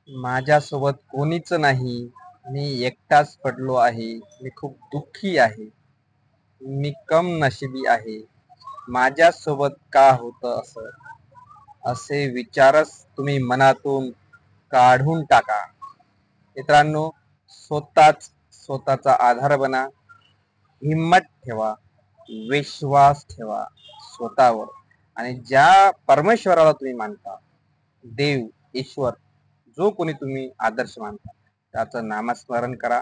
माझ्यासोबत कोणीच नाही. मी एकटाच पडलो आहे. मी खूप दुःखी आहे. मी कम नशिबी आहे. माझ्यासोबत का होतं असं? असे विचारच तुम्ही मनातून काढून टाका. मित्रांनो, स्वतःचा आधार बना. हिम्मत ठेवा. विश्वास ठेवा स्वतःवर. आणि ज्या परमेश्वराला तुम्ही मानता, देव, ईश्वर, जो कोणी तुम्ही आदर्श मानता, त्याचं नामस्मरण करा.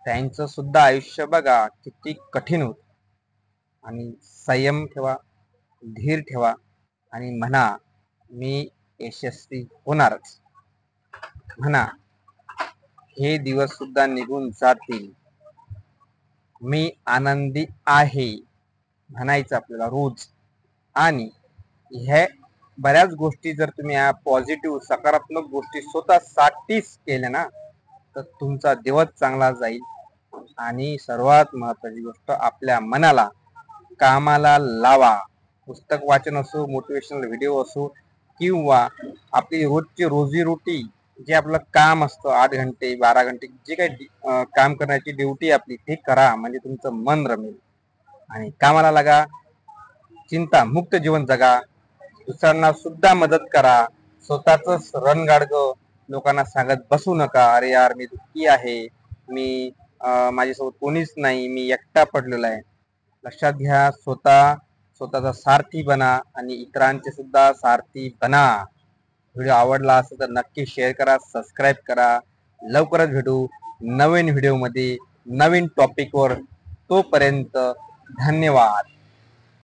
त्यांचं सुद्धा आयुष्य बघा किती कठीण होतं. आणि संयम ठेवा, धीर ठेवा आणि म्हणा, मी यशस्वी होणारच. म्हणा, हे दिवस सुद्धा निघून जातील. मी आनंदी आहे म्हणायचं आपल्याला रोज. आणि ह्या बऱ्याच गोष्टी जर तुम्ही पॉझिटिव्ह सकारात्मक गोष्टी स्वतःसाठीच केल्या ना, तर तुमचा दिवस चांगला जाईल. आणि सर्वात महत्वाची गोष्ट, आपल्या मनाला कामाला लावा. पुस्तक वाचन असो, मोटिवेशनल व्हिडिओ असो, किंवा आपली रोजची रोजीरोटी जे आपलं काम असतं 8 घंटे 12 घंटे जे काही काम करण्याची ड्युटी आपली, ते करा. म्हणजे तुमचं मन रमेल आणि कामाला लागा. चिंता मुक्त जीवन जगा. दुसऱ्यांना सुद्धा मदत करा. स्वतःच रणगाडगं लोकांना सांगत बसू नका, अरे यार मी दुःखी आहे, मी माझ्यासोबत कोणीच नाही, मी एकटा पडलेला आहे. लक्षात घ्या, स्वतःचा सारथी बना आणि इतरांचे सुद्धा सारथी बना. व्हिडिओ आवडला असेल तर नक्की शेअर करा, सबस्क्राईब करा. लवकरच भेटू नवीन व्हिडिओमध्ये, नवीन टॉपिकवर. तोपर्यंत धन्यवाद.